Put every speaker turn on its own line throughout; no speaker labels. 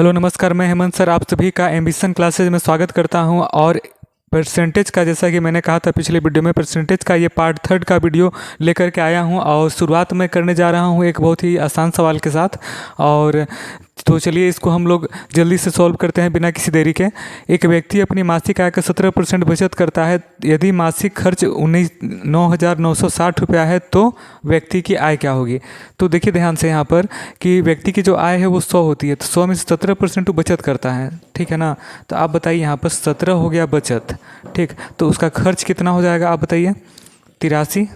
Hello नमस्कार, मैं Hemant sir आप सभी का एम्बिशन क्लासेज में स्वागत करता हूं। और परसेंटेज का, जैसा कि मैंने कहा था पिछले वीडियो में, परसेंटेज का ये पार्ट 3 का वीडियो लेकर के आया हूं। और शुरुआत मैं करने जा रहा हूं एक बहुत ही आसान सवाल के साथ। और तो चलिए इसको हम लोग जल्दी से सॉल्व करते हैं बिना किसी देरी के। एक व्यक्ति अपनी मासिक आय का 17% बचत करता है। यदि मासिक खर्च 9,960 रुपया है तो व्यक्ति की आय क्या होगी। तो देखिए ध्यान से यहाँ पर कि व्यक्ति की जो आय है वो 100 होती है, तो 100 में से 17% बचत करता है, ठीक है ना। तो आप बताइए, यहाँ पर 17 हो गया बचत, ठीक। तो उसका खर्च कितना हो जाएगा आप बताइए। 83।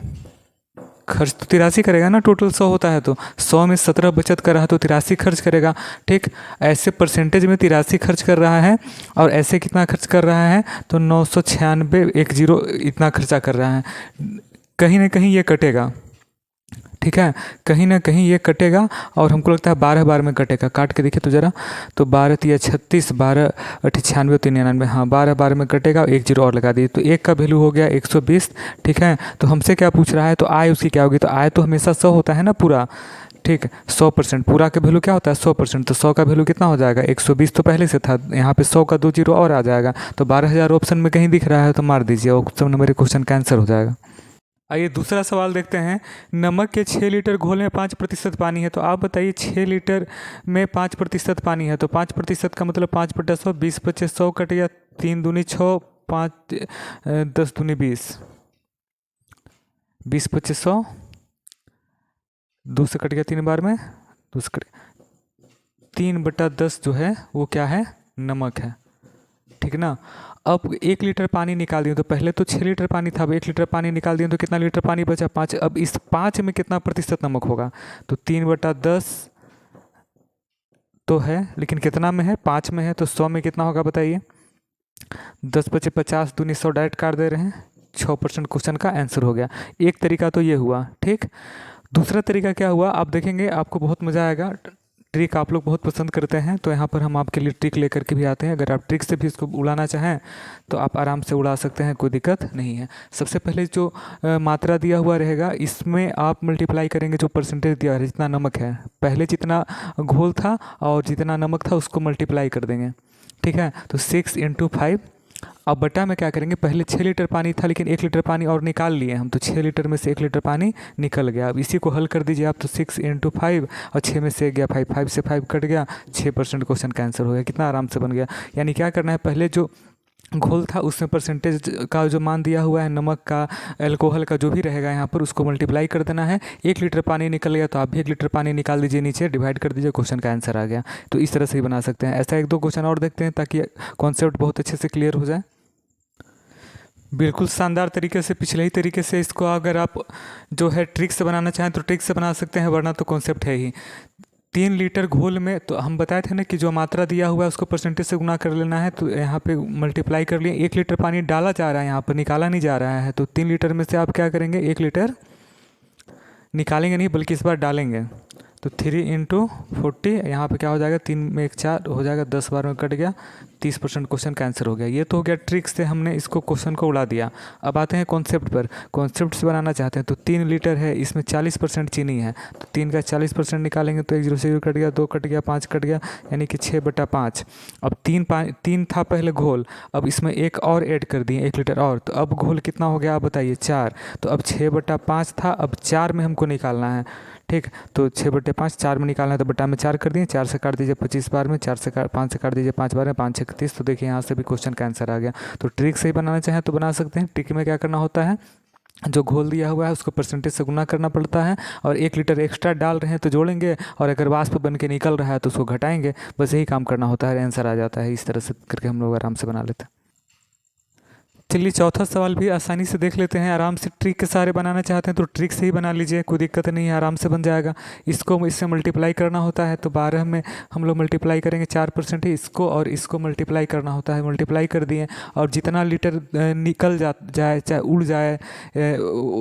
खर्च तो 83 करेगा ना, टोटल 100 होता है तो 100 में 17 बचत कर रहा है तो 83 खर्च करेगा, ठीक। ऐसे परसेंटेज में 83 खर्च कर रहा है। और ऐसे कितना खर्च कर रहा है तो 996 इतना खर्चा कर रहा है। कहीं ना कहीं ये कटेगा, ठीक है, कहीं ना कहीं ये कटेगा। और हमको लगता है 12 बार में कटेगा। काट के देखिए तो ज़रा, तो 12 तिया 36, 12 अठी 96 3 99, हाँ 12 बार में कटेगा। एक जीरो और लगा दिए तो एक का वैल्यू हो गया 120, ठीक है। तो हमसे क्या पूछ रहा है, तो आय उसकी क्या होगी। तो आय तो हमेशा 100 होता है ना पूरा, ठीक। 100% पूरा का वैल्यू क्या होता है 100%। तो 100 का वैल्यू कितना हो जाएगा 120 तो पहले से था, यहाँ पे 100 का 2 जीरो और आ जाएगा। तो 12,000 ऑप्शन में कहीं दिख रहा है तो मार दीजिए, ऑप्शन नंबर क्वेश्चन का आंसर हो जाएगा। आइए दूसरा सवाल देखते हैं। नमक के 6 लीटर घोल में 5% पानी है। तो आप बताइए 6 लीटर में 5% पानी है, तो 5% का मतलब 5/100, 20 बचे 100 कट गया, 3 दूनी 6, 5 10 दूनी 20, 20 बचे 100, 2 से कट गया 3 बार में, 2 से कट 3/10 जो है वो क्या है, नमक है, ठीक ना। अब 1 लीटर पानी निकाल दिए, तो पहले तो 6 लीटर पानी था, अब 1 लीटर पानी निकाल दिए तो कितना लीटर पानी बचा 5। अब इस 5 में कितना प्रतिशत नमक होगा, तो 3/10 तो है, लेकिन कितना में है 5 में है, तो 100 में कितना होगा बताइए। 10 बचे 50, दूनी 100 डायरेक्ट काट दे रहे हैं, 6% क्वेश्चन का आंसर हो गया। एक तरीका तो ये हुआ, ठीक। दूसरा तरीका क्या हुआ आप देखेंगे, आपको बहुत मज़ा आएगा। ट्रिक आप लोग बहुत पसंद करते हैं, तो यहाँ पर हम आपके लिए ट्रिक लेकर के भी आते हैं। अगर आप ट्रिक से भी इसको उड़ाना चाहें तो आप आराम से उड़ा सकते हैं, कोई दिक्कत नहीं है। सबसे पहले जो मात्रा दिया हुआ रहेगा इसमें आप मल्टीप्लाई करेंगे जो परसेंटेज दिया है, जितना नमक है, पहले जितना घोल था और जितना नमक था उसको मल्टीप्लाई कर देंगे, ठीक है। तो 6 × 5। अब बटा में क्या करेंगे, पहले 6 लीटर पानी था लेकिन 1 लीटर पानी और निकाल लिए हम, तो 6 लीटर में से 1 लीटर पानी निकल गया। अब इसी को हल कर दीजिए आप, तो 6 × 5 और 6 में से गया 5, 5 से 5 कट गया, 6% क्वेश्चन का आंसर हो गया। कितना आराम से बन गया। यानी क्या करना है, पहले जो घोल था उसमें परसेंटेज का जो मान दिया हुआ है नमक का, अल्कोहल का, जो भी रहेगा यहाँ पर उसको मल्टीप्लाई कर देना है। 1 लीटर पानी निकल गया तो आप भी 1 लीटर पानी निकाल दीजिए, नीचे डिवाइड कर दीजिए, क्वेश्चन का आंसर आ गया। तो इस तरह से ही बना सकते हैं। ऐसा 1-2 क्वेश्चन और देखते हैं ताकि कॉन्सेप्ट बहुत अच्छे से क्लियर हो जाए। बिल्कुल शानदार तरीके से, पिछले ही तरीके से इसको अगर आप जो है ट्रिक से बनाना चाहें तो ट्रिक से बना सकते हैं, वरना तो कॉन्सेप्ट है ही। 3 लीटर घोल में, तो हम बताए थे ना कि जो मात्रा दिया हुआ है उसको परसेंटेज से गुना कर लेना है, तो यहाँ पे मल्टीप्लाई कर लिए। 1 लीटर पानी डाला जा रहा है, यहाँ पर निकाला नहीं जा रहा है, तो 3 लीटर में से आप क्या करेंगे, 1 लीटर निकालेंगे नहीं बल्कि इस बार डालेंगे। तो 3 × 40, यहाँ पे क्या हो जाएगा, 3 में 1 4 हो जाएगा, 10 बार में कट गया, 30% क्वेश्चन का आंसर हो गया। ये तो हो गया ट्रिक से हमने इसको क्वेश्चन को उड़ा दिया। अब आते हैं कॉन्सेप्ट पर। कॉन्सेप्ट से बनाना चाहते हैं तो 3 लीटर है, इसमें 40% चीनी है, तो 3 का 40% निकालेंगे तो 1 0 से 0 कट गया, 2 कट गया, 5 कट गया, यानी कि 6/5। अब 3 था पहले घोल, अब इसमें एक और ऐड कर दिए 1 लीटर और, तो अब घोल कितना हो गया आप बताइए 4। तो अब 6/5 था, अब 4 में हमको निकालना है, ठीक। तो 6/5 4 में निकालना है, तो बटा में 4 कर दिए, 4 से काट दीजिए 25 बार में, 5 से काट दीजिए 5 बार में, 5 6 30। तो देखिए यहाँ से भी क्वेश्चन का आंसर आ गया। तो ट्रिक से ही बनाना चाहें तो बना सकते हैं। ट्रिक में क्या करना होता है, जो घोल दिया हुआ है उसको परसेंटेज से गुना करना पड़ता है, और 1 लीटर एक्स्ट्रा डाल रहे हैं तो जोड़ेंगे, और अगर वाष्प बन के निकल रहा है तो उसको घटाएंगे, बस यही काम करना होता है, आंसर आ जाता है। इस तरह से करके हम लोग आराम से बना लेते हैं। चलिए चौथा सवाल भी आसानी से देख लेते हैं। आराम से ट्रिक के सहारे बनाना चाहते हैं तो ट्रिक से ही बना लीजिए, कोई दिक्कत नहीं है, आराम से बन जाएगा। इसको इससे मल्टीप्लाई करना होता है, तो 12 में हम लोग मल्टीप्लाई करेंगे 4% ही, इसको और इसको मल्टीप्लाई करना होता है। मल्टीप्लाई कर दिए, और जितना लीटर निकल जाए, चाहे उड़ जाए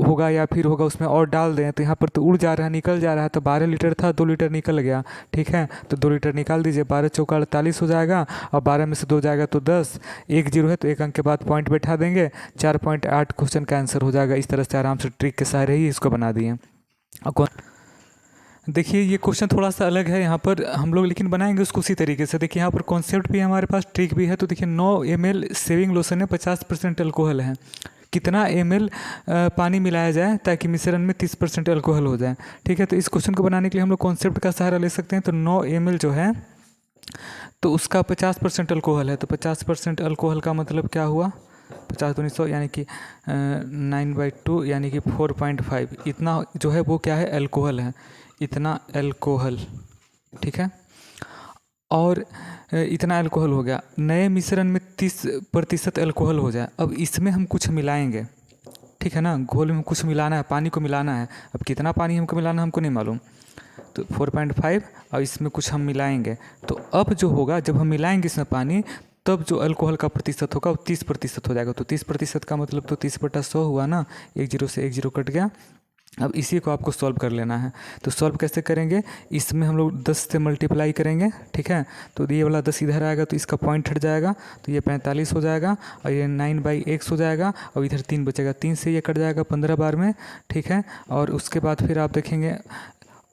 होगा या फिर होगा उसमें और डाल दें, तो यहाँ पर तो उड़ जा रहा है, निकल जा रहा है, तो 12 लीटर था, 2 लीटर निकल गया, ठीक है। तो 2 लीटर निकाल दीजिए, 12 चौका 48 हो जाएगा, और 12 में से 2 जाएगा तो 10, 1 0 है तो 1 अंक के बाद पॉइंट बैठा देंगे, 4.8 क्वेश्चन का आंसर हो जाएगा। इस तरह से आराम से ट्रिक के सहारे ही इसको बना दिए। देखिए ये क्वेश्चन थोड़ा सा अलग है यहाँ पर हम लोग, लेकिन बनाएंगे उसको उसी तरीके से। देखिए यहाँ पर कॉन्सेप्ट भी है हमारे पास, ट्रिक भी है। तो देखिए 9 ml सेविंग लोशन है, 50% अल्कोहल है। कितना ml पानी मिलाया जाए ताकि मिश्रण में 30% अल्कोहल हो जाए। ठीक है, तो इस क्वेश्चन को बनाने के लिए हम लोग कॉन्सेप्ट का सहारा ले सकते हैं। तो 9 ml जो है तो उसका 50% अल्कोहल है, तो 50% अल्कोहल का मतलब क्या हुआ, 50 दूनी 100 यानी कि 9/2 यानी कि 4.5, इतना जो है वो क्या है, अल्कोहल है, इतना अल्कोहल। ठीक है, और इतना अल्कोहल हो गया। नए मिश्रण में 30% अल्कोहल हो जाए। अब इसमें हम कुछ मिलाएंगे, ठीक है ना, घोल में कुछ मिलाना है, पानी को मिलाना है। अब कितना पानी हमको मिलाना है हमको नहीं मालूम, तो 4.5 और इसमें कुछ हम मिलाएंगे। तो अब जो होगा, जब हम मिलाएंगे इसमें पानी, तब जो अल्कोहल का प्रतिशत होगा वो 30% हो जाएगा। तो 30% का मतलब तो 30/100 हुआ ना, 1 0 से 1 0 कट गया। अब इसी को आपको सॉल्व कर लेना है। तो सॉल्व कैसे करेंगे, इसमें हम लोग 10 से मल्टीप्लाई करेंगे। ठीक है, तो ये वाला 10 इधर आएगा तो इसका पॉइंट हट जाएगा, तो ये 45 हो जाएगा, और ये 9/x हो जाएगा, और इधर 3 बचेगा, 3 से ये कट जाएगा 15 बार में। ठीक है, और उसके बाद फिर आप देखेंगे,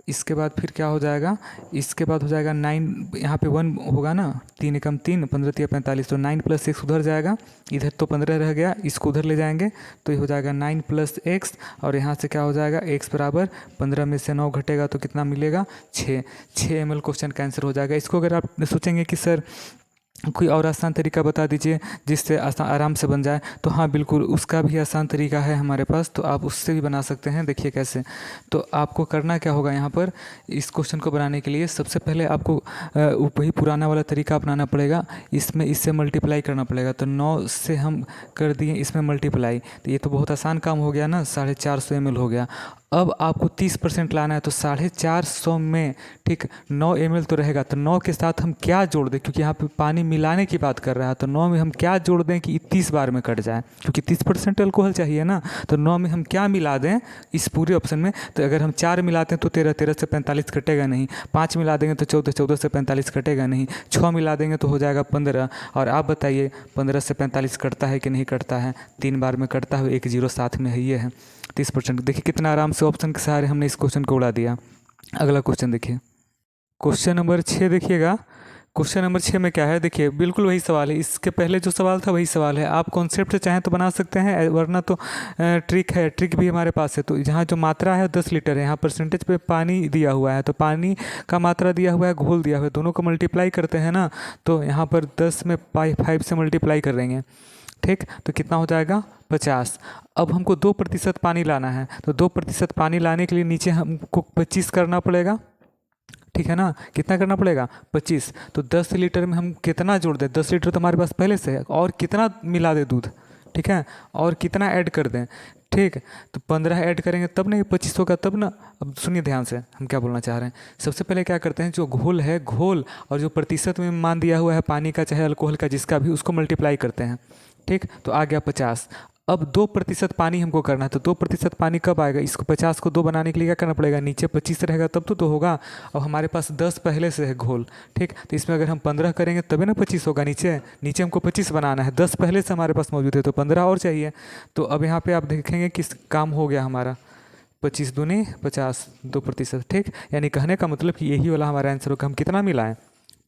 इसके बाद फिर क्या हो जाएगा, इसके बाद हो जाएगा 9, यहाँ पे 1 होगा ना, 3 एकम 3, 15 3 45, तो 9 + x उधर जाएगा, इधर तो 15 रह गया, इसको उधर ले जाएंगे तो ये हो जाएगा 9 + x, और यहाँ से क्या हो जाएगा, x बराबर 15 में से 9 घटेगा तो कितना मिलेगा, 6 ml क्वेश्चन का आंसर हो जाएगा। इसको अगर आप सोचेंगे कि सर कोई और आसान तरीका बता दीजिए जिससे आराम से बन जाए, तो हाँ बिल्कुल उसका भी आसान तरीका है हमारे पास, तो आप उससे भी बना सकते हैं। देखिए कैसे, तो आपको करना क्या होगा, यहाँ पर इस क्वेश्चन को बनाने के लिए सबसे पहले आपको वही पुराना वाला तरीका अपनाना पड़ेगा। इसमें इससे मल्टीप्लाई करना पड़ेगा। तो 9 से हम कर दिए इसमें मल्टीप्लाई, तो ये तो बहुत आसान काम हो गया ना, 450 ml हो गया। अब आपको 30% लाना है, तो 450 में ठीक 9 ml तो रहेगा, तो 9 के साथ हम क्या जोड़ दें, क्योंकि यहाँ पे पानी मिलाने की बात कर रहा है, तो 9 में हम क्या जोड़ दें कि 30 बार में कट जाए, क्योंकि 30% अल्कोहल चाहिए ना। तो 9 में हम क्या मिला दें इस पूरे ऑप्शन में, तो अगर हम 4 मिलाते हैं तो 13, 13 से 45 कटेगा नहीं, 5 मिला देंगे तो 14, 14 से 45 कटेगा नहीं, 6 मिला देंगे तो हो जाएगा 15। और आप बताइए 15 से 45 कटता है कि नहीं कटता है, 3 बार में कटता है, 1 0 साथ में है, ये है 30%। देखिए कितना आराम से ऑप्शन के सहारे हमने इस क्वेश्चन को उड़ा दिया। अगला क्वेश्चन देखिए, क्वेश्चन नंबर 6 देखिएगा। क्वेश्चन नंबर 6 में क्या है, देखिए बिल्कुल वही सवाल है, इसके पहले जो सवाल था वही सवाल है। आप कॉन्सेप्ट से चाहें तो बना सकते हैं, वरना तो ट्रिक है, ट्रिक भी हमारे पास है। तो जहाँ जो मात्रा है 10 लीटर है, यहाँ परसेंटेज पे पानी दिया हुआ है, तो पानी का मात्रा दिया हुआ है, घोल दिया हुआ है, दोनों को मल्टीप्लाई करते हैं ना, तो यहाँ पर 10 में 5 से मल्टीप्लाई कर देंगे। ठीक, तो कितना हो जाएगा, 50। अब हमको 2% पानी लाना है, तो 2% पानी लाने के लिए नीचे हमको 25 करना पड़ेगा। ठीक है ना, कितना करना पड़ेगा, 25। तो 10 लीटर में हम कितना जोड़ दें, 10 लीटर तो हमारे पास पहले से है, और कितना मिला दें दूध, ठीक है, और कितना ऐड कर दें। ठीक, तो 15 ऐड करेंगे तब नहीं 25 होगा, तब ना। अब सुनिए ध्यान से हम क्या बोलना चाह रहे हैं। सबसे पहले क्या करते हैं, जो घोल है, घोल और जो प्रतिशत में मान दिया हुआ है पानी का चाहे अल्कोहल का, जिसका भी, उसको मल्टीप्लाई करते हैं। ठीक, तो आ गया 50। अब 2% पानी हमको करना है, तो 2% पानी कब आएगा, इसको 50 को 2 बनाने के लिए क्या करना पड़ेगा, नीचे 25 रहेगा तब तो होगा। अब हमारे पास 10 पहले से है घोल, ठीक, तो इसमें अगर हम 15 करेंगे तभी ना 25 होगा। नीचे नीचे हमको 25 बनाना है, 10 पहले से हमारे पास मौजूद है, तो 15 और चाहिए। तो अब यहाँ पे आप देखेंगे किस काम हो गया हमारा, 25 दूनी 50, 2%। ठीक, यानी कहने का मतलब कि यही वाला हमारा आंसर होगा। हम कितना मिलाएं,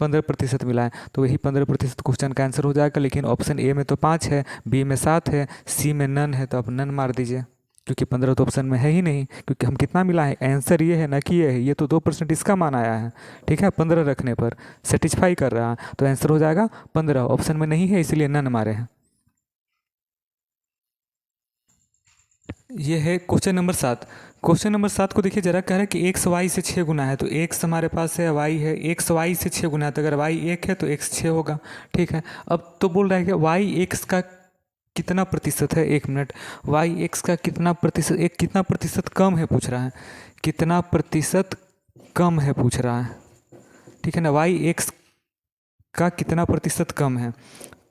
15% मिलाएं, तो यही 15% क्वेश्चन का आंसर हो जाएगा। लेकिन ऑप्शन ए में तो 5 है, बी में 7 है, सी में नन है, तो आप नन मार दीजिए, क्योंकि 15 तो ऑप्शन में है ही नहीं। क्योंकि हम कितना मिलाएं, आंसर ये है ना कि ये है, ये तो 2% इसका मान आया है। ठीक है, 15 रखने पर सेटिस्फाई कर रहा है, तो आंसर हो जाएगा 15। ऑप्शन में नहीं है इसलिए नन मारे हैं। ये है क्वेश्चन नंबर 7। क्वेश्चन नंबर 7 को देखिए जरा, कह रहा है कि x y से 6 गुना है, तो x हमारे पास है, y है, x y से 6 गुना है, तो अगर y 1 है तो x 6 होगा। ठीक है, अब तो बोल रहा है कि y x का कितना प्रतिशत है, 1 मिनट, y x का कितना प्रतिशत, एक कितना प्रतिशत कम है पूछ रहा है, कितना प्रतिशत कम है पूछ रहा है। ठीक है ना, y x का कितना प्रतिशत कम है।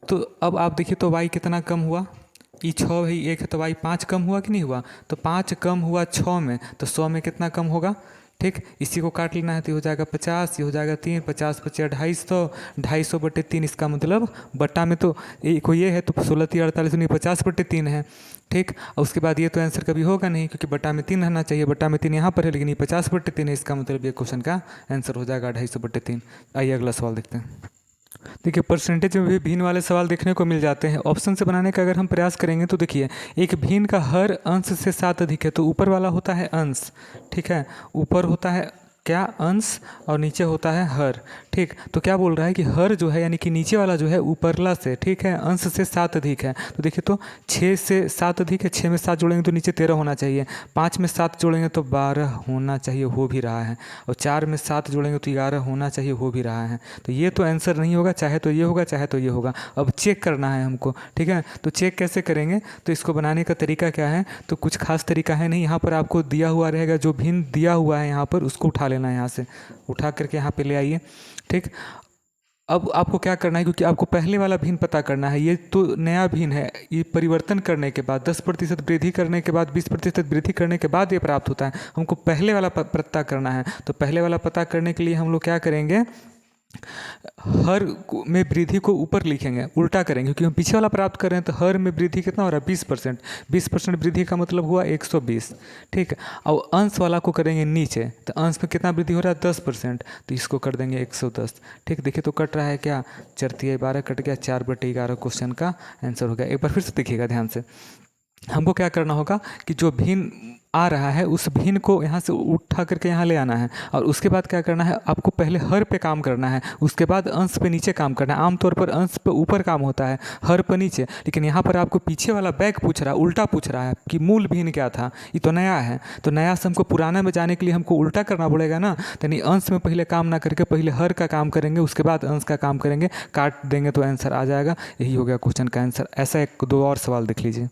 तो अब आप देखिए, तो y कितना कम हुआ, ये 6 है, 1 है, तो y 5 कम हुआ कि नहीं हुआ, तो 5 कम हुआ 6 में, तो 100 में कितना कम होगा। ठीक, इसी को काट लेना है तो ये हो जाएगा 50, ये हो जाएगा 3, 50 पचे 250, 250/3, इसका मतलब बट्टा में तो कोई ये है तो 16 3 48 नहीं 50/3 है। ठीक, और उसके बाद ये तो आंसर कभी होगा नहीं क्योंकि बट्टा में 3 रहना चाहिए, बट्टा में 3 यहाँ पर है लेकिन ये 50/3 है, इसका मतलब ये क्वेश्चन का आंसर हो जाएगा 250/3। आइए अगला सवाल देखते हैं। देखिए परसेंटेज में भी भिन्न वाले सवाल देखने को मिल जाते हैं। ऑप्शन से बनाने का अगर हम प्रयास करेंगे तो देखिए एक भिन्न का हर अंश से 7 अधिक है तो ऊपर वाला होता है अंश, ठीक है, ऊपर होता है क्या अंश और नीचे होता है हर। ठीक, तो क्या बोल रहा है कि हर जो है यानी कि नीचे वाला जो है ऊपरला से, ठीक है, अंश से 7 अधिक है। तो देखिए तो 6 से 7 अधिक है, 6 में 7 जोड़ेंगे तो नीचे 13 होना चाहिए, 5 में 7 जोड़ेंगे तो 12 होना चाहिए, हो भी रहा है, और 4 में 7 जोड़ेंगे तो 11 होना चाहिए, हो भी रहा है। तो ये तो आंसर नहीं होगा, चाहे तो ये होगा चाहे तो ये होगा। अब चेक करना है हमको, ठीक है, तो चेक कैसे करेंगे, तो इसको बनाने का तरीका क्या है, तो कुछ खास तरीका है नहीं, यहाँ पर आपको दिया हुआ रहेगा, जो भिन्न दिया हुआ है यहाँ पर उसको उठा लेना है, यहाँ से उठा करके यहाँ पे ले आइए। ठीक, अब आपको क्या करना है, क्योंकि आपको पहले वाला भिन्न पता करना है, ये तो नया भिन्न है, ये परिवर्तन करने के बाद 10% वृद्धि करने के बाद 20% वृद्धि करने के बाद ये प्राप्त होता है। हमको पहले वाला पता करना है, तो पहले वाला पता करने के लिए हम लोग क्या करेंगे, हर में वृद्धि को ऊपर लिखेंगे, उल्टा करेंगे, क्योंकि हम पीछे वाला प्राप्त कर रहे हैं। तो हर में वृद्धि कितना हो रहा है 20%, 20% वृद्धि का मतलब हुआ 120। ठीक है, और अंश वाला को करेंगे नीचे, तो अंश में कितना वृद्धि हो रहा है 10%, तो इसको कर देंगे 110। ठीक, देखिए तो कट रहा है क्या, 4 12 कट गया, 4/11 क्वेश्चन का आंसर हो गया। एक बार फिर से देखिएगा ध्यान से, हमको क्या करना होगा कि जो भिन्न आ रहा है उस भिन्न को यहाँ से उठा करके यहाँ ले आना है, और उसके बाद क्या करना है, आपको पहले हर पे काम करना है, उसके बाद अंश पे नीचे काम करना है। आमतौर पर अंश पे ऊपर काम होता है, हर पे नीचे, लेकिन यहाँ पर आपको पीछे वाला बैक पूछ रहा है, उल्टा पूछ रहा है कि मूल भिन्न क्या था, ये तो नया है, तो नया से हमको पुराना में जाने के लिए हमको उल्टा करना पड़ेगा ना। यानी अंश में पहले काम ना करके पहले हर का काम करेंगे, उसके बाद अंश का काम करेंगे, काट देंगे तो आंसर आ जाएगा। यही हो गया क्वेश्चन का आंसर। ऐसा एक दो और सवाल देख लीजिए।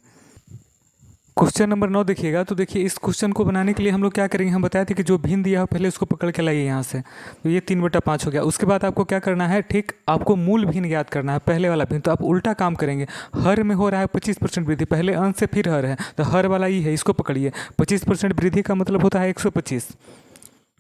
क्वेश्चन नंबर 9 देखिएगा, तो देखिए इस क्वेश्चन को बनाने के लिए हम लोग क्या करेंगे, हम बताए थे कि जो भिन्न दिया हो पहले उसको पकड़ के लाइए यहाँ से, तो ये 3/5 हो गया। उसके बाद आपको क्या करना है, ठीक, आपको मूल भिन्न ज्ञात करना है, पहले वाला भिन्न, तो आप उल्टा काम करेंगे। हर में हो रहा है 25% वृद्धि, पहले अंश से फिर हर है, तो हर वाला ही है, इसको पकड़िए। 25% वृद्धि का मतलब होता है 125।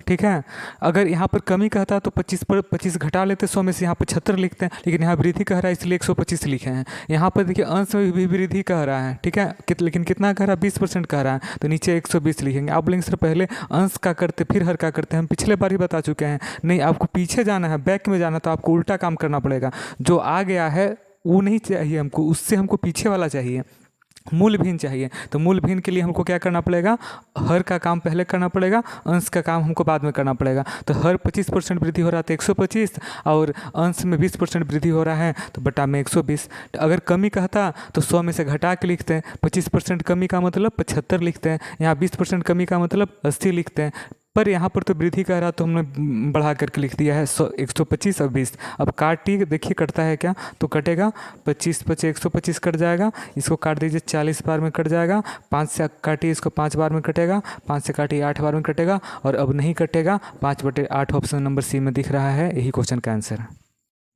ठीक है, अगर यहाँ पर कमी कहता तो 25 पर 25 घटा लेते, 100 में से यहाँ पर 76 लिखते हैं, लेकिन यहाँ वृद्धि कह रहा है इसलिए 125 लिखे हैं। यहाँ पर देखिए अंश में भी वृद्धि कह रहा है, ठीक है, लेकिन कितना कह रहा है 20% कह रहा है, तो नीचे 120 लिखेंगे। आप बोलेंगे सर पहले अंश का करते फिर हर का करते हैं, हम पिछले बार ही बता चुके हैं। नहीं, आपको पीछे जाना है, बैक में जाना, तो आपको उल्टा काम करना पड़ेगा। जो आ गया है वो नहीं चाहिए हमको, उससे हमको पीछे वाला चाहिए, मूल भिन्न चाहिए। तो मूल भिन्न के लिए हमको क्या करना पड़ेगा, हर का काम पहले करना पड़ेगा, अंश का काम हमको बाद में करना पड़ेगा। तो हर 25% वृद्धि हो रहा है तो 125, और अंश में 20% वृद्धि हो रहा है तो बटा में 120। तो अगर कमी कहता तो 100 में से घटा के लिखते हैं, 25% कमी का मतलब 75 लिखते हैं, यहाँ 20% कमी का मतलब 80 लिखते हैं। पर यहाँ पर तो वृद्धि कह रहा तो हमने बढ़ा करके लिख दिया है 125 और 20। अब काटिए, देखिए कटता है क्या, तो कटेगा 25 पचे 125 कट जाएगा, इसको काट दीजिए 40 बार में कट जाएगा, 5 से काटिए इसको 5 बार में कटेगा, 5 से काटिए 8 बार में कटेगा, और अब नहीं कटेगा, 5/8 ऑप्शन नंबर सी में दिख रहा है, यही क्वेश्चन का आंसर है।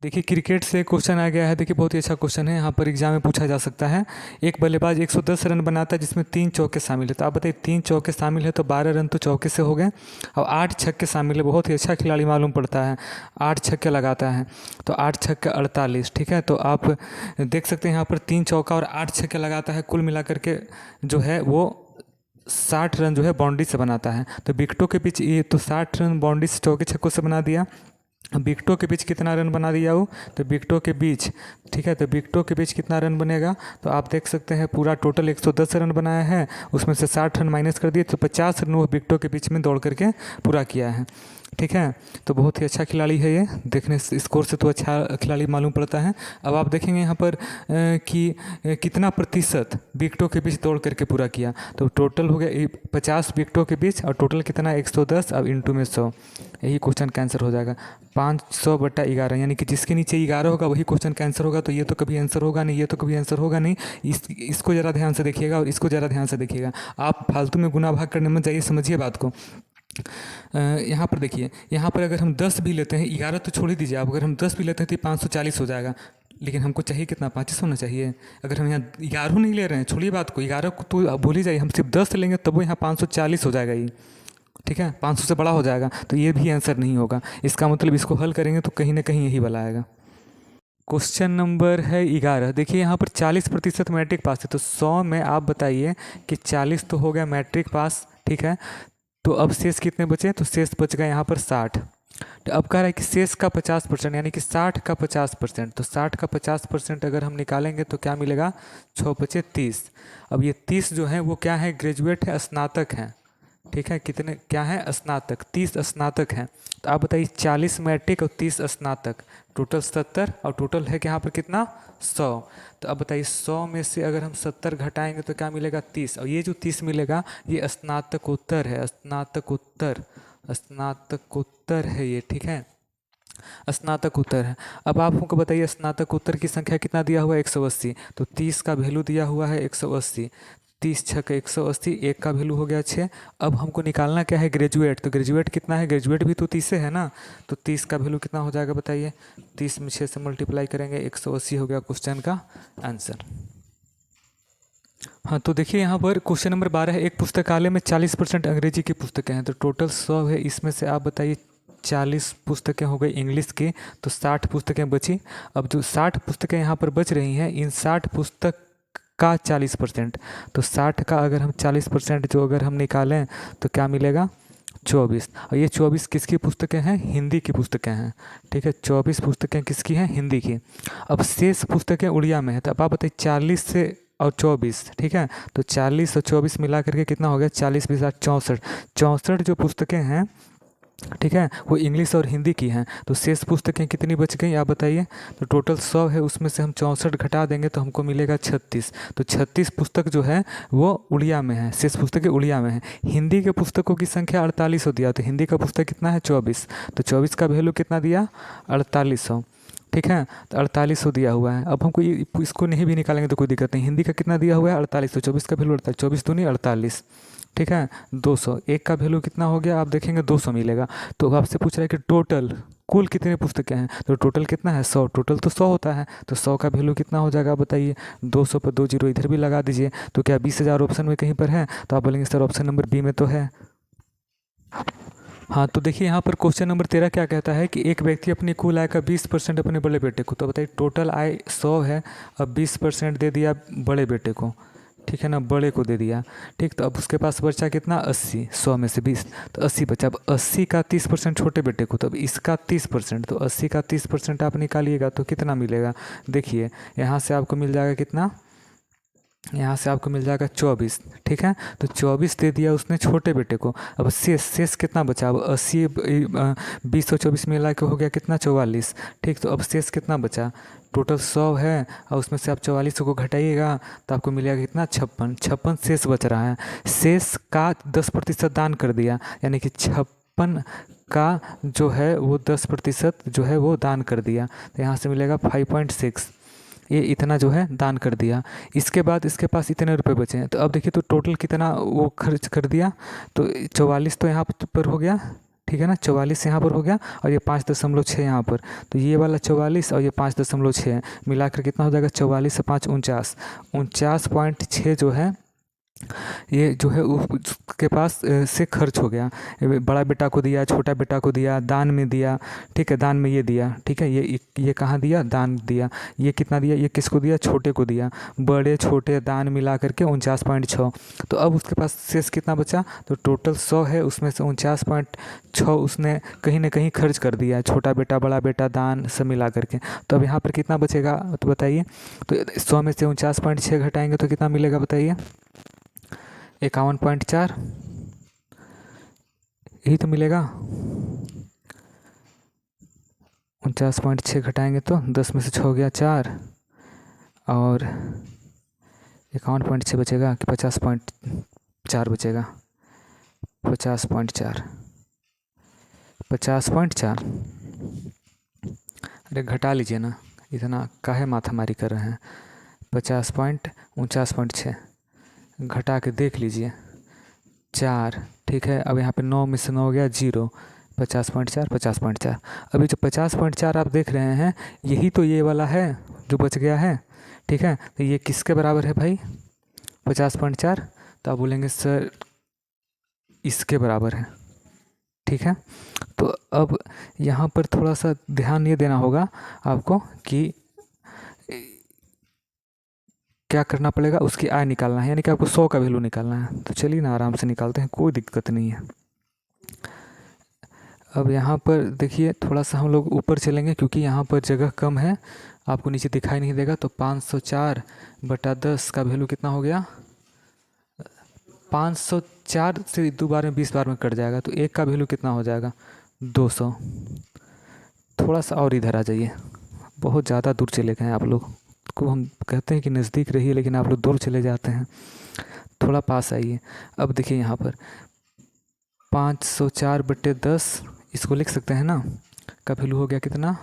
देखिए क्रिकेट से क्वेश्चन आ गया है, देखिए बहुत ही अच्छा क्वेश्चन है, यहाँ पर एग्जाम में पूछा जा सकता है। एक बल्लेबाज 110 रन बनाता है जिसमें 3 चौके शामिल है, तो आप बताइए 3 चौके शामिल है तो 12 रन तो चौके से हो गए, और 8 छक्के शामिल है, बहुत ही अच्छा खिलाड़ी मालूम पड़ता है, 8 छक्के लगाता है, तो 8 छक्के 48। ठीक है, तो आप देख सकते हैं यहाँ पर 3 चौका और 8 छक्के लगाता है, कुल मिलाकर के जो है वो 60 रन जो है बाउंड्री से बनाता है। तो विकेटों के बीच ये तो 60 रन बाउंड्री से चौके छक्कों से बना दिया। विकेटों के बीच कितना रन बना दिया वो, तो विकेटों के बीच, ठीक है, तो विकेटों के बीच कितना रन बनेगा, तो आप देख सकते हैं पूरा टोटल 110 रन बनाया है, उसमें से 60 रन माइनस कर दिए, तो 50 रन वो विकेटों के बीच में दौड़ करके पूरा किया है। ठीक है, तो बहुत ही अच्छा खिलाड़ी है ये, देखने से स्कोर से तो अच्छा खिलाड़ी मालूम पड़ता है। अब आप देखेंगे यहाँ पर कि कितना प्रतिशत विकेटों के बीच दौड़ करके पूरा किया, तो टोटल हो गया 50 विकेटों के बीच, और टोटल कितना 110, अब इंटू में 100, यही क्वेश्चन का आंसर हो जाएगा 500/11, यानी कि जिसके नीचे 11 होगा वही क्वेश्चन का आंसर होगा। तो ये तो कभी आंसर होगा नहीं, ये तो कभी आंसर होगा नहीं। इसको ज़रा ध्यान से देखिएगा और इसको ज़रा ध्यान से देखिएगा, आप फालतू में गुना भाग करने मत जाइए, समझिए बात को। यहाँ पर देखिए, यहाँ पर अगर हम 10 भी लेते हैं, 11 तो छोड़ ही दीजिए आप, अगर हम 10 भी लेते हैं तो 540 हो जाएगा, लेकिन हमको चाहिए कितना 25 होना चाहिए। अगर हम यहाँ 11 नहीं ले रहे हैं, छोड़िए बात को, 11 को तो भूल ही जाइए, हम सिर्फ 10 लेंगे तब वो यहाँ 540 हो जाएगा ये। ठीक है, 500 से बड़ा हो जाएगा तो ये भी आंसर नहीं होगा। इसका मतलब इसको हल करेंगे तो कहीं ना कहीं यही वाला आएगा। क्वेश्चन नंबर है 11। देखिए यहाँ पर 40% मैट्रिक पास है, तो 100 में आप बताइए कि 40 तो हो गया मैट्रिक पास, ठीक है। तो अब शेष कितने बचे, तो शेष बच गए यहाँ पर 60। तो अब कह रहा है कि शेष का 50% यानी कि 60 का 50%, तो 60 का 50% अगर हम निकालेंगे तो क्या मिलेगा, 6 बचे 30। अब ये 30 जो है वो क्या है, ग्रेजुएट है, स्नातक हैं, ठीक है। कितने क्या है, स्नातक, 30 स्नातक हैं। तो आप बताइए 40 मैट्रिक और 30 स्नातक, टोटल 70, और टोटल है कि यहाँ पर कितना, 100। तो अब बताइए 100 में से अगर हम 70 घटाएंगे तो क्या मिलेगा, 30। और ये जो 30 मिलेगा ये स्नातकोत्तर है, स्नातकोत्तर, स्नातकोत्तर है ये, ठीक है, स्नातकोत्तर है। अब आप हमको बताइए स्नातकोत्तर की संख्या कितना दिया हुआ है, 180। तो 30 का वैल्यू दिया हुआ है 180, 30 छः का 180, एक का वैल्यू हो गया 6। अब हमको निकालना क्या है, ग्रेजुएट। तो ग्रेजुएट कितना है, ग्रेजुएट भी तो 30 से है ना, तो 30 का वैल्यू कितना हो जाएगा बताइए, 30 में 6 से मल्टीप्लाई करेंगे, 180 हो गया क्वेश्चन का आंसर। हाँ, तो देखिए यहाँ पर क्वेश्चन नंबर 12 है। एक पुस्तकालय में 40% अंग्रेजी की पुस्तकें हैं, तो टोटल 100 है, इसमें से आप बताइए 40 पुस्तकें हो गई इंग्लिश की, तो 60 पुस्तकें बची। अब जो 60 पुस्तकें यहाँ पर बच रही हैं, इन 60 पुस्तक का 40%, तो 60 का अगर हम 40% जो अगर हम निकालें तो क्या मिलेगा, 24। और ये 24 किसकी पुस्तकें हैं, हिंदी की पुस्तकें हैं, ठीक है। 24 पुस्तकें किसकी हैं, हिंदी की। अब शेष पुस्तकें उड़िया में है, तो अब आप बताइए 40 से और 24, ठीक है, तो 40 और 24 मिला करके कितना हो गया, 40 20 64, 64 जो पुस्तकें हैं, ठीक है, वो इंग्लिश और हिंदी की हैं। तो शेष पुस्तकें कितनी बच गई आप बताइए, तो टोटल 100 है, उसमें से हम 64 घटा देंगे तो हमको मिलेगा 36। तो 36 पुस्तक जो है वो उड़िया में है, शेष पुस्तकें उड़िया में है। हिंदी के पुस्तकों की संख्या 48 दिया, तो हिंदी का पुस्तक कितना है, 24, तो 24 का वैल्यू कितना दिया, 4800, ठीक है, तो 4800 दिया हुआ है। अब हमको इसको नहीं भी निकालेंगे तो कोई दिक्कत नहीं। हिंदी का कितना दिया हुआ है, 48, तो 24 का वैल्यू 48, 24 दूनी 48, ठीक है, 200। एक का वैल्यू कितना हो गया, आप देखेंगे 200 मिलेगा। तो आपसे पूछ रहा है कि टोटल कुल कितने पुस्तकें हैं, तो टोटल कितना है, 100, टोटल तो 100 होता है, तो 100 का वैल्यू कितना हो जाएगा बताइए, 200 पर 2 जीरो इधर भी लगा दीजिए। तो क्या 20,000 ऑप्शन में कहीं पर है, तो आप बोलेंगे सर ऑप्शन नंबर बी में तो है। हाँ, तो देखिए यहाँ पर क्वेश्चन नंबर 13 क्या कहता है कि एक व्यक्ति अपनी कुल आय का 20% अपने बड़े बेटे को, तो बताइए टोटल आय 100 है, अब 20% दे दिया बड़े बेटे को, ठीक है ना, बड़े को दे दिया, ठीक। तो अब उसके पास बचा कितना, 80, 100 में से 20, तो 80 बचा। अब 80 का 30% छोटे बेटे को, तो अब इसका 30%, तो 80 का 30% आप निकालिएगा तो कितना मिलेगा, देखिए यहाँ से आपको मिल जाएगा कितना, यहाँ से आपको मिल जाएगा 24, ठीक है। तो 24 दे दिया उसने छोटे बेटे को। अब शेष कितना बचा, अब 80 20 और 24 मिला के हो गया कितना, 44, ठीक। तो अब शेष कितना बचा, टोटल 100 है और उसमें से आप 44 को घटाइएगा तो आपको मिलेगा कितना, 56 शेष बच रहा है। शेष का 10% दान कर दिया, यानी कि 56 का जो है वो 10% जो है वो दान कर दिया, तो यहाँ से मिलेगा 5.6, ये इतना जो है दान कर दिया। इसके बाद इसके पास इतने रुपए बचे हैं, तो अब देखिए तो टोटल कितना वो खर्च कर दिया, तो 44 तो यहाँ पर हो गया, ठीक है ना, 44 यहाँ पर हो गया और ये 5.6 यहाँ पर, तो ये वाला 44 और ये 5.6 मिलाकर कितना हो जाएगा, 44 से 5 49, 49.6 जो है ये जो है उसके पास से खर्च हो गया। बड़ा बेटा को दिया, छोटा बेटा को दिया, दान में दिया, ठीक है, दान में ये दिया, ठीक है, ये कहाँ दिया, दान दिया। ये कितना दिया, ये किसको दिया, छोटे को दिया। बड़े छोटे दान मिला करके 49.6। तो अब उसके पास शेष कितना बचा, तो टोटल 100 है, उसमें से 49.6 उसने कहीं ना कहीं खर्च कर दिया, छोटा बेटा बड़ा बेटा दान सब मिला करके। तो अब यहाँ पर कितना बचेगा तो बताइए, तो 100 में से 49.6 घटाएंगे तो कितना मिलेगा बताइए, 51.4, यही तो मिलेगा। 49.6 घटाएंगे तो 10 में से 6 हो गया 4, और 51.6 बचेगा कि 50.4 बचेगा, 50.4, 50.4। अरे घटा लीजिए ना, इतना काहे माथामारी कर रहे हैं। 49.6 घटा के देख लीजिए, 4, ठीक है। अब यहाँ पे 9 में से 9 हो गया 0, 50.4, 50.4। अभी जो 50.4 आप देख रहे हैं यही तो ये वाला है जो बच गया है, ठीक है। तो ये किसके बराबर है भाई, 50.4, तो आप बोलेंगे सर इसके बराबर है, ठीक है। तो अब यहाँ पर थोड़ा सा ध्यान ये देना होगा आपको कि क्या करना पड़ेगा, उसकी आय निकालना है, यानी कि आपको 100 का वैल्यू निकालना है। तो चलिए ना आराम से निकालते हैं, कोई दिक्कत नहीं है। अब यहाँ पर देखिए थोड़ा सा हम लोग ऊपर चलेंगे क्योंकि यहाँ पर जगह कम है, आपको नीचे दिखाई नहीं देगा। तो 504/10 का वैल्यू कितना हो गया, 504 से 2 बार में 20 बार में कट जाएगा, तो 1 का वैल्यू कितना हो जाएगा, 200। थोड़ा सा और इधर आ जाइए, बहुत ज़्यादा दूर चले गए आप लोग, को हम कहते हैं कि नज़दीक रहिए लेकिन आप लोग दूर चले जाते हैं, थोड़ा पास आइए। अब देखिए यहाँ पर 504/10 इसको लिख सकते हैं ना, का वैल्यू हो गया कितना,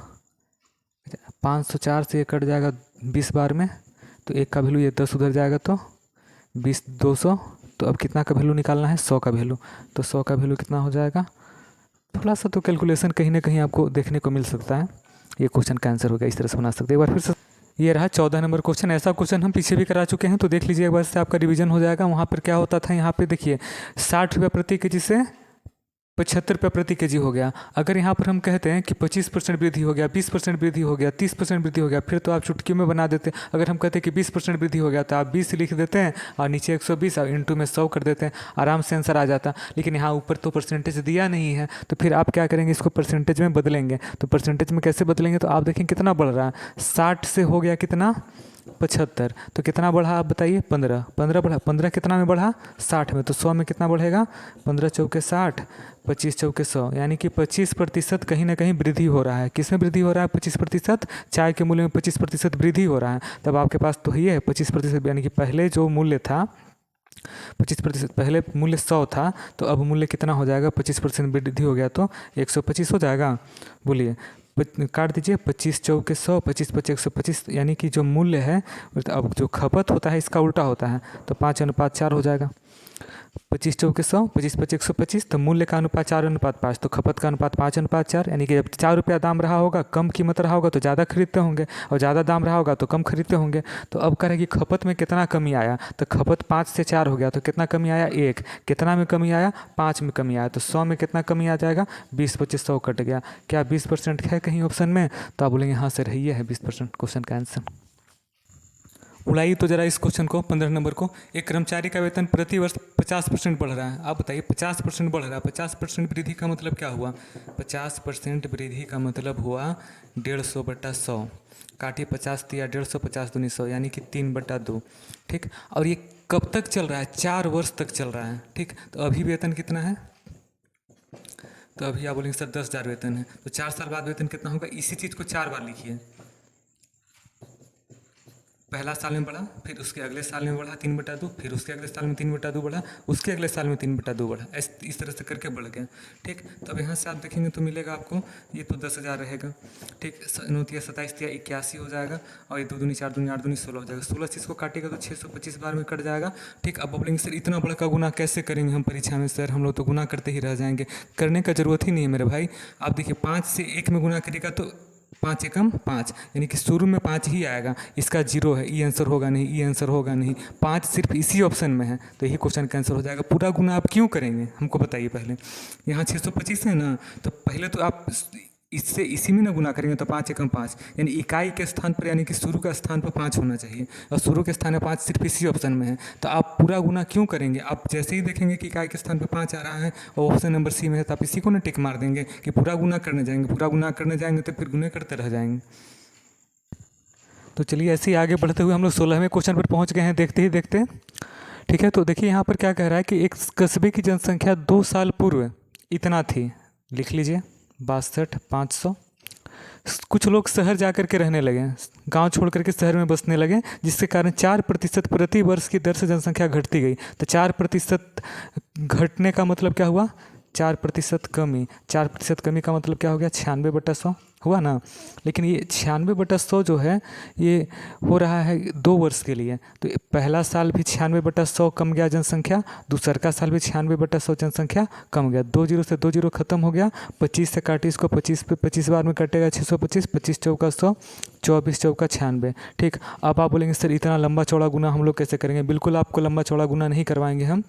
504 से ये कट जाएगा 20 बार में, तो 1 का वैल्यू, ये 10 उधर जाएगा तो 20, 200। तो अब कितना का वैल्यू निकालना है, 100 का वैल्यू। तो 100 का वैल्यू कितना हो जाएगा, थोड़ा सा तो कैलकुलेशन कहीं ना कहीं आपको देखने को मिल सकता है। ये क्वेश्चन का आंसर होगा, इस तरह से बना सकते हैं। एक बार फिर से ये रहा 14 नंबर क्वेश्चन। ऐसा क्वेश्चन हम पीछे भी करा चुके हैं, तो देख लीजिए एक बार से, आपका रिवीजन हो जाएगा। वहाँ पर क्या होता था, यहाँ पे देखिए 60 रुपये प्रति केजी से 75 रुपये प्रति केजी हो गया। अगर यहाँ पर हम कहते हैं कि 25% वृद्धि हो गया, 20% वृद्धि हो गया, 30% वृद्धि हो गया, फिर तो आप चुटकी में बना देते। अगर हम कहते हैं कि 20% वृद्धि हो गया तो आप 20 लिख देते हैं और नीचे 120 और इंटू में 100 कर देते हैं, आराम से आंसर आ जाता। लेकिन यहाँ ऊपर तो परसेंटेज दिया नहीं है, तो फिर आप क्या करेंगे, इसको परसेंटेज में बदलेंगे। तो परसेंटेज में कैसे बदलेंगे, तो आप देखें कितना बढ़ रहा है, 60 से हो गया कितना, 75। तो कितना बढ़ा आप बताइए, 15। 15 बढ़ा, 15 कितना में बढ़ा, 60 में। तो 100 में कितना बढ़ेगा, 15 चौके 60, 25 चौके 100, यानी कि 25% कहीं ना कहीं वृद्धि हो रहा है। किस में वृद्धि हो रहा है, 25%, चाय के मूल्य में 25% वृद्धि हो रहा है। तब आपके पास तो ही है 25%, यानी कि पहले जो मूल्य था 25%, पहले मूल्य 100 था, तो अब मूल्य कितना हो जाएगा, 25% वृद्धि हो गया तो 125 हो जाएगा। बोलिए, काट दीजिए, 25 चौके 100, 25 25 125, यानी कि जो मूल्य है, अब जो खपत होता है इसका उल्टा होता है, तो 5:4 हो जाएगा। 25 चौके 100, 25 25 125, तो मूल्य का अनुपात 4:5, तो खपत का अनुपात 5:4, यानी कि जब 4 रुपया दाम रहा होगा, कम कीमत रहा होगा तो ज़्यादा खरीदते होंगे, और ज़्यादा दाम रहा होगा तो कम खरीदते होंगे। तो अब कह रहे कि खपत में कितना कमी आया, तो खपत 5 से 4 हो गया, तो कितना कमी आया, 1। कितना में कमी आया, 5 में कमी आया, तो 100 में कितना कमी आ जाएगा, 20 25 100 कट गया। क्या 20% है कहीं ऑप्शन में, तो आप बोलेंगे हाँ सर है, ये है 20% क्वेश्चन का आंसर। उड़ाइए तो जरा इस क्वेश्चन को, 15 नंबर को। एक कर्मचारी का वेतन प्रति वर्ष 50% बढ़ रहा है। आप बताइए 50% बढ़ रहा है, 50% वृद्धि का मतलब क्या हुआ, 50% वृद्धि का मतलब हुआ 150/100। काटिए, 50 दिया 150, 50 दूनी 100, यानी कि 3/2। ठीक, और ये कब तक चल रहा है, 4 वर्ष तक चल रहा है। ठीक, तो अभी वेतन कितना है, तो अभी आप बोलेंगे सर 10,000 वेतन है, तो 4 साल बाद वेतन कितना होगा, इसी चीज़ को 4 बार लिखिए। पहला साल में बढ़ा, फिर उसके अगले साल में बढ़ा 3/2, फिर उसके अगले साल में 3/2 बढ़ा, उसके अगले साल में 3/2 बढ़ा, इस तरह से करके बढ़ गया। ठीक, तो अब यहाँ से आप देखेंगे तो मिलेगा आपको, ये तो 10,000 रहेगा। ठीक, 9 27 81 हो जाएगा, और ये 2 दूनी 4 दूनी 8 दूनी 16 हो जाएगा। 16 चीज़ को काटेगा तो 625 बार में कट जाएगा। ठीक, अब बोलेंगे सर इतना बड़ा का गुना कैसे करेंगे हम परीक्षा में, सर हम लोग तो गुना करते ही रह जाएंगे। करने का ज़रूरत ही नहीं है मेरे भाई। आप देखिए 5 से 1 में गुना करेगा तो 5 एकम 5, यानी कि शुरू में 5 ही आएगा, इसका 0 है, ये आंसर होगा नहीं, ये आंसर होगा नहीं, 5 सिर्फ इसी ऑप्शन में है, तो यही क्वेश्चन का आंसर हो जाएगा। पूरा गुना आप क्यों करेंगे, हमको बताइए पहले। यहाँ 625 है ना, तो पहले तो आप इससे इसी में ना गुना करेंगे, तो 5 एकम 5, यानी इकाई के स्थान पर, यानी कि शुरू का स्थान पर 5 होना चाहिए, और शुरू के स्थान पर 5 सिर्फ इसी ऑप्शन में है। तो आप पूरा गुना क्यों करेंगे, आप जैसे ही देखेंगे कि इकाई के स्थान पर 5 आ रहा है और ऑप्शन नंबर सी में है, तो आप इसी को ना टिक मार देंगे कि पूरा गुना करने जाएंगे। पूरा गुना करने जाएंगे तो फिर गुने करते रह जाएंगे। तो चलिए ऐसे ही आगे बढ़ते हुए हम लोग 16वें क्वेश्चन पर पहुँच गए हैं, देखते ही देखते। ठीक है, तो देखिए यहाँ पर क्या कह रहा है कि एक कस्बे की जनसंख्या 2 साल पूर्व इतना थी, लिख लीजिए 62,500। कुछ लोग शहर जा कर के रहने लगे, गांव छोड़ करके शहर में बसने लगे, जिसके कारण 4% प्रति वर्ष की दर से जनसंख्या घटती गई। तो 4% घटने का मतलब क्या हुआ, 4% कमी। 4% कमी का मतलब क्या हो गया, 96/100 हुआ ना। लेकिन ये 96/100 जो है ये हो रहा है 2 वर्ष के लिए। तो पहला साल भी 96/100 कम गया जनसंख्या, दूसरा का साल भी 96/100 जनसंख्या कम गया। 2 जीरो से 2 जीरो खत्म हो गया, 25 से काटी इसको, 25 पे 25 बार में कटेगा 625, 25 चौका 100, 24 चौका 96। ठीक, अब आप बोलेंगे सर इतना लंबा चौड़ा गुना हम लोग कैसे करेंगे। बिल्कुल आपको लंबा चौड़ा गुना नहीं करवाएंगे हम,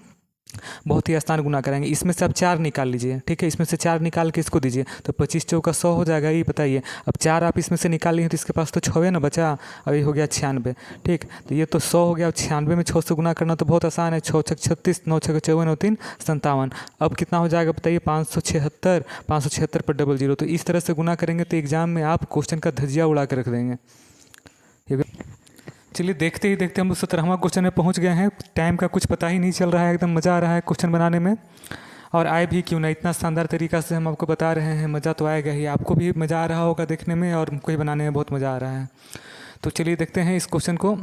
बहुत ही आसान गुना कराएंगे। इसमें से आप 4 निकाल लीजिए, ठीक है, इसमें से 4 निकाल के इसको दीजिए तो 25 चौका 100 हो जाएगा। ये बताइए, अब 4 आप इसमें से निकाल लिए तो इसके पास तो 6 है ना बचा, अब ये हो गया 96, ठीक। तो ये तो 100 हो गया। अब 96 में 6 से गुना करना तो बहुत आसान है, 6 छक 36, 9 छक 54 और 3 57। अब कितना हो जाएगा बताइए, 576, 576 पर डबल जीरो। तो इस तरह से गुना करेंगे तो एग्जाम में आप क्वेश्चन का धज्जिया उड़ा के रख देंगे। चलिए देखते ही देखते हम लोग 17वां क्वेश्चन में पहुंच गए हैं। टाइम का कुछ पता ही नहीं चल रहा है, एकदम मज़ा आ रहा है क्वेश्चन बनाने में। और आए भी क्यों ना, इतना शानदार तरीका से हम आपको बता रहे हैं, मज़ा तो आएगा ही। आपको भी मज़ा आ रहा होगा देखने में और हमको ही बनाने में बहुत मज़ा आ रहा है। तो चलिए देखते हैं इस क्वेश्चन को।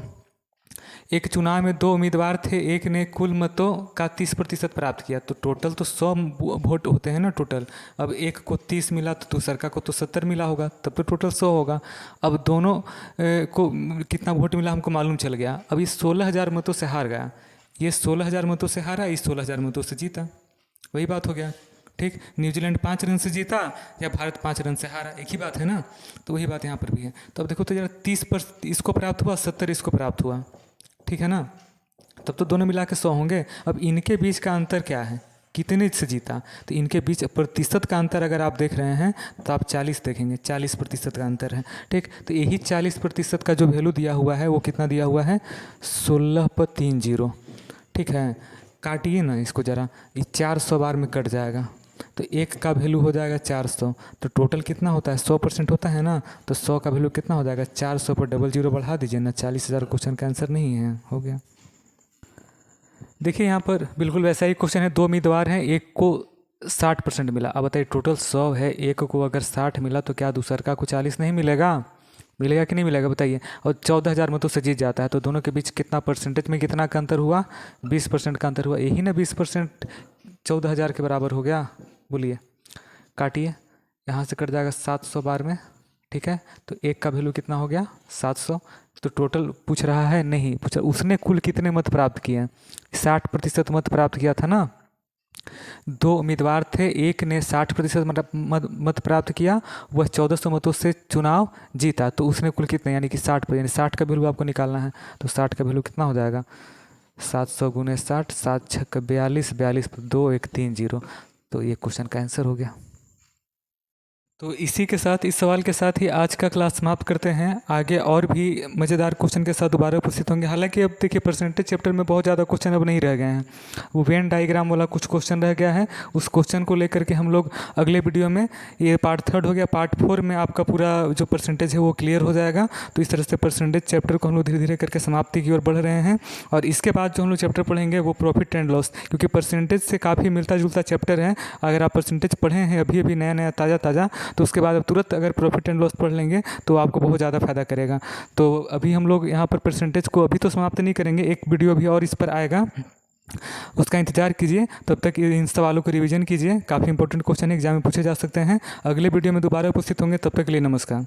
एक चुनाव में 2 उम्मीदवार थे, एक ने कुल मतों का 30% प्राप्त किया। तो टोटल तो 100 वोट होते हैं ना टोटल। अब एक को 30 मिला तो दूसरा को तो 70 मिला होगा, तब तो टोटल 100 होगा। अब दोनों को कितना वोट मिला हमको मालूम चल गया। अब इस 16,000 मतों से हार गया, ये 16,000 मतों से हारा, इस 16,000 मतों से जीता। वही बात हो गया, ठीक। न्यूजीलैंड 5 रन से जीता या भारत 5 रन से हारा, एक ही बात है ना। तो वही बात यहाँ पर भी है। तो अब देखो तो जरा 30% इसको प्राप्त हुआ, 70 इसको प्राप्त हुआ, ठीक है ना। तब तो दोनों मिला के 100 होंगे। अब इनके बीच का अंतर क्या है, कितने से जीता। तो इनके बीच प्रतिशत का अंतर अगर आप देख रहे हैं तो आप 40 देखेंगे, 40% का अंतर है, ठीक। तो यही 40% का जो वैल्यू दिया हुआ है वो कितना दिया हुआ है, 16/30, ठीक है। काटिए ना इसको ज़रा, ये 400 बार में कट जाएगा तो एक का वैल्यू हो जाएगा 400। तो टोटल कितना होता है, 100% होता है ना। तो 100 का वैल्यू कितना हो जाएगा, 400 पर डबल जीरो बढ़ा दीजिए ना, 40,000 क्वेश्चन का आंसर नहीं है, हो गया। देखिए यहाँ पर बिल्कुल वैसा ही क्वेश्चन है। 2 उम्मीदवार हैं, एक को 60% मिला। अब बताइए टोटल 100 है, एक को अगर 60 मिला तो क्या दूसरा को 40 नहीं मिलेगा, मिलेगा कि नहीं मिलेगा बताइए। और 14,000 मतों से जीत जाता है तो दोनों के बीच कितना परसेंटेज में कितना का अंतर हुआ, 20% का अंतर हुआ। यही ना 20% 14,000 के बराबर हो गया। बोलिए, काटिए, यहाँ से कट जाएगा 700 बार में, ठीक है। तो एक का वैल्यू कितना हो गया, 700। तो टोटल पूछ रहा है, नहीं पूछा, उसने कुल कितने मत प्राप्त किए, 60% मत प्राप्त किया था ना। 2 उम्मीदवार थे, एक ने 60% मत प्राप्त किया, वह 1400 मतों से चुनाव जीता। तो उसने कुल कितने, यानी कि 60 यानी 60 का वैल्यू आपको निकालना है। तो 60 का वैल्यू कितना हो जाएगा, 700 × 60, 7 छक्का 42, 42 पर 2 1 3 0। तो ये क्वेश्चन का आंसर हो गया। तो इसी के साथ, इस सवाल के साथ ही आज का क्लास समाप्त करते हैं। आगे और भी मज़ेदार क्वेश्चन के साथ दोबारा उपस्थित होंगे। हालांकि अब देखिए परसेंटेज चैप्टर में बहुत ज़्यादा क्वेश्चन अब नहीं रह गए हैं, वो वेन डायग्राम वाला कुछ क्वेश्चन रह गया है। उस क्वेश्चन को लेकर के हम लोग अगले वीडियो में, ये पार्ट 3 हो गया, पार्ट 4 में आपका पूरा जो परसेंटेज है वो क्लियर हो जाएगा। तो इस तरह से परसेंटेज चैप्टर को हम लोग धीरे धीरे करके समाप्ति की ओर बढ़ रहे हैं। और इसके बाद जो हम लोग चैप्टर पढ़ेंगे वो प्रॉफिट एंड लॉस, क्योंकि परसेंटेज से काफ़ी मिलता जुलता चैप्टर है। अगर आप परसेंटेज पढ़े हैं अभी अभी नया नया ताज़ा, तो उसके बाद तुरंत अगर प्रॉफिट एंड लॉस पढ़ लेंगे तो आपको बहुत ज़्यादा फायदा करेगा। तो अभी हम लोग यहाँ पर परसेंटेज को अभी तो समाप्त नहीं करेंगे, एक वीडियो भी और इस पर आएगा, उसका इंतजार कीजिए। तब तक इन सवालों को रिवीजन कीजिए, काफ़ी इंपॉर्टेंट क्वेश्चन एग्जाम में पूछे जा सकते हैं। अगले वीडियो में दोबारा उपस्थित होंगे, तब तक के लिए नमस्कार।